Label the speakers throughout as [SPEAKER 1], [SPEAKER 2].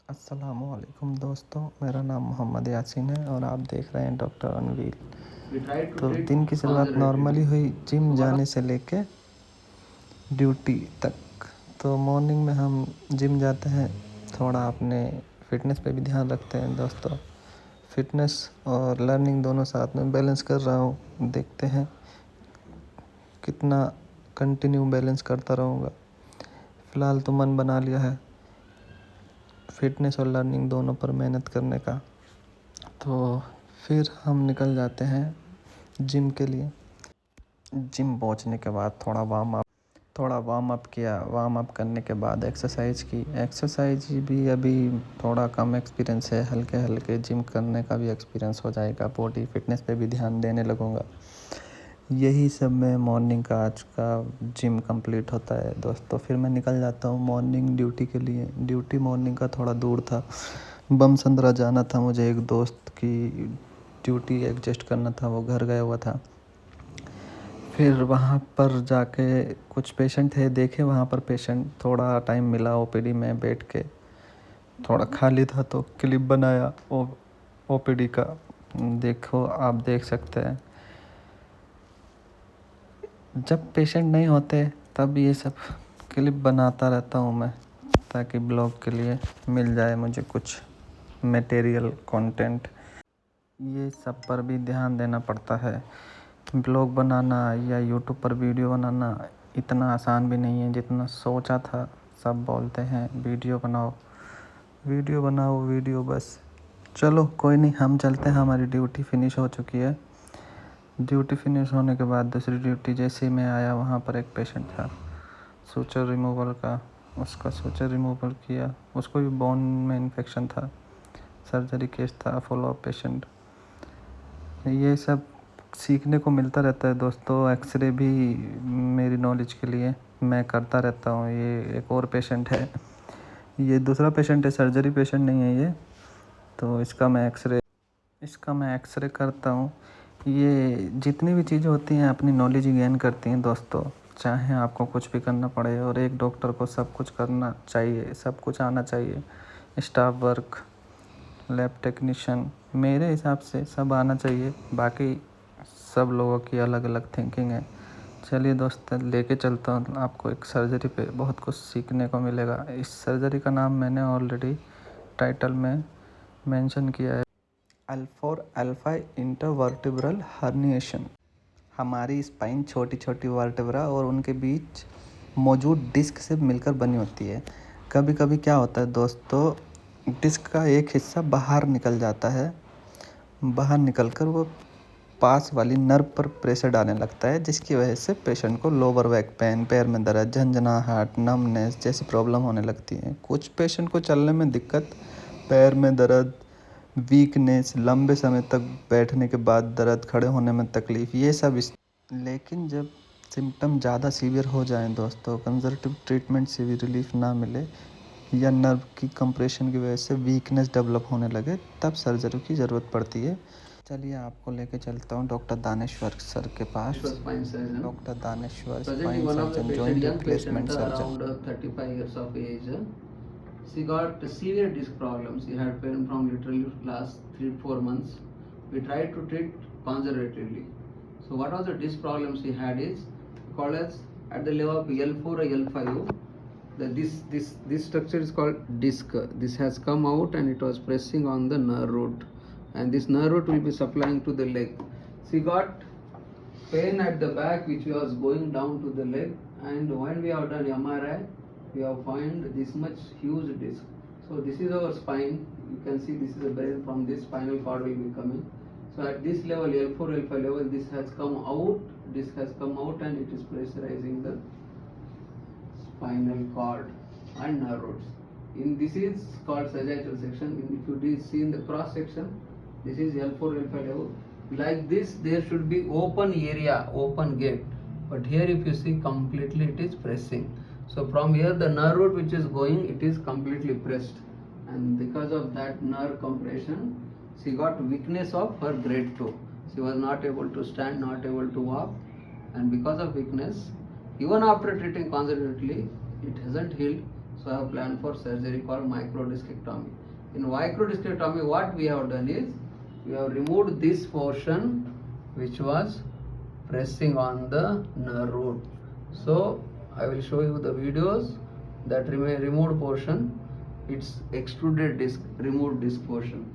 [SPEAKER 1] अस्सलामुअलैकुम दोस्तों, मेरा नाम मोहम्मद यासीन है और आप देख रहे हैं डॉक्टर अनवील। तो दिन की शुरुआत नॉर्मली हुई जिम जाने से लेके ड्यूटी तक। तो मॉर्निंग में हम जिम जाते हैं, थोड़ा अपने फिटनेस पे भी ध्यान रखते हैं दोस्तों। फिटनेस और लर्निंग दोनों साथ में बैलेंस कर रहा हूँ, देखते हैं कितना कंटिन्यू बैलेंस करता रहूँगा। फ़िलहाल तो मन बना लिया है फिटनेस और लर्निंग दोनों पर मेहनत करने का। तो फिर हम निकल जाते हैं जिम के लिए। जिम पहुंचने के बाद थोड़ा वार्म अप किया। वार्म अप करने के बाद एक्सरसाइज की। एक्सरसाइज भी अभी थोड़ा कम एक्सपीरियंस है, हल्के हल्के जिम करने का भी एक्सपीरियंस हो जाएगा। बॉडी फिटनेस पे भी ध्यान देने लगूँगा। यही सब में मॉर्निंग का आज का जिम कंप्लीट होता है दोस्तों। फिर मैं निकल जाता हूँ मॉर्निंग ड्यूटी के लिए। ड्यूटी मॉर्निंग का थोड़ा दूर था, बमसंदरा जाना था मुझे। एक दोस्त की ड्यूटी एडजस्ट करना था, वो घर गया हुआ था। फिर वहाँ पर जाके कुछ पेशेंट थे, देखे वहाँ पर पेशेंट। थोड़ा टाइम मिला ओपीडी में बैठ के, थोड़ा खाली था तो क्लिप बनाया ओपीडी का। देखो, आप देख सकते हैं जब पेशेंट नहीं होते तब ये सब क्लिप बनाता रहता हूँ मैं, ताकि ब्लॉग के लिए मिल जाए मुझे कुछ मटेरियल कंटेंट। ये सब पर भी ध्यान देना पड़ता है। ब्लॉग बनाना या यूट्यूब पर वीडियो बनाना इतना आसान भी नहीं है जितना सोचा था। सब बोलते हैं वीडियो बनाओ वीडियो बस। चलो कोई नहीं, हम चलते हैं। हमारी ड्यूटी फिनिश हो चुकी है। ड्यूटी फिनिश होने के बाद दूसरी ड्यूटी जैसे ही मैं आया, वहाँ पर एक पेशेंट था सूचर रिमूवल का। उसका सूचर रिमूवल किया। उसको भी बोन में इन्फेक्शन था, सर्जरी केस था, फॉलो अप पेशेंट। ये सब सीखने को मिलता रहता है दोस्तों। एक्सरे भी मेरी नॉलेज के लिए मैं करता रहता हूँ। ये एक और पेशेंट है, ये दूसरा पेशेंट है, सर्जरी पेशेंट नहीं है ये। तो इसका मैं एक्सरे करता हूँ। ये जितनी भी चीज़ें होती हैं अपनी नॉलेज गेन करती हैं दोस्तों। चाहे आपको कुछ भी करना पड़े, और एक डॉक्टर को सब कुछ करना चाहिए, सब कुछ आना चाहिए। स्टाफ वर्क, लैब टेक्नीशियन, मेरे हिसाब से सब आना चाहिए। बाकी सब लोगों की अलग अलग थिंकिंग है। चलिए दोस्त, लेके चलता हूँ आपको एक सर्जरी पे। बहुत कुछ सीखने को मिलेगा। इस सर्जरी का नाम मैंने ऑलरेडी टाइटल में मेंशन किया है, अल्फा इंटरवर्टिब्रल हर्निएशन। हमारी स्पाइन छोटी छोटी वर्टेब्रा और उनके बीच मौजूद डिस्क से मिलकर बनी होती है। कभी कभी क्या होता है दोस्तों, डिस्क का एक हिस्सा बाहर निकल जाता है। बाहर निकलकर वो पास वाली नर्व पर प्रेशर डालने लगता है, जिसकी वजह से पेशेंट को लोअर बैक पेन, पैर में दर्द, झंझनाहट, नमनेस जैसी प्रॉब्लम होने लगती है। कुछ पेशेंट को चलने में दिक्कत, पैर में दर्द, वीकनेस, लंबे समय तक बैठने के बाद दर्द, खड़े होने में तकलीफ़, ये सब लेकिन जब सिम्टम ज़्यादा सीवियर हो जाएं दोस्तों, कंजर्वेटिव ट्रीटमेंट से भी रिलीफ ना मिले या नर्व की कंप्रेशन की वजह से वीकनेस डेवलप होने लगे, तब सर्जरी की ज़रूरत पड़ती है। चलिए आपको लेके चलता हूँ डॉक्टर दानेश्वर सर के पास। Doctor Daneshwar spine surgeon, joint replacement surgeon.
[SPEAKER 2] 35 years of age. She got severe disc problems. She had pain from literally last 3-4 months. We tried to treat conservatively. So what was the disc problem she had is called as at the level of L4 or L5. This structure is called disc. This has come out and it was pressing on the nerve root, and this nerve root will be supplying to the leg. She got pain at the back which was going down to the leg, and when we have done MRI, we have found this much huge disc. So this is our spine. You can see this is a brain. From this spinal cord will be coming. So at this level, L4, L5 level, this has come out. Disc has come out and it is pressurizing the spinal cord and nerve roots. In this is called sagittal section. If you see in the cross section, this is L4, L5 level. Like this, there should be open area, open gate. But here, if you see completely, it is pressing. So from here, the nerve root which is going, it is completely pressed, and because of that nerve compression, she got weakness of her grade 2. She was not able to stand, not able to walk, and because of weakness, even after treating conservatively, it hasn't healed. So I have planned for surgery called microdiscectomy. In microdiscectomy, what we have done is we have removed this portion which was pressing on the nerve root. So I will show you the videos that removed portion. It's extruded disc, removed disc portion.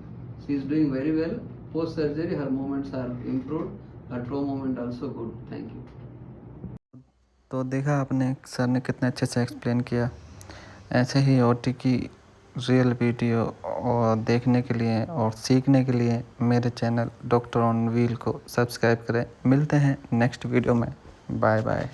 [SPEAKER 2] She is doing very well. Post surgery, her movements are improved. Her toe movement also good. Thank you.
[SPEAKER 1] तो देखा आपने sir ने कितने अच्छे से explain किया। ऐसे ही ओटी की रियल वीडियो और देखने के लिए और सीखने के लिए मेरे चैनल डॉक्टर ऑन व्हील को सब्सक्राइब करें। मिलते हैं नेक्स्ट वीडियो में। Bye bye.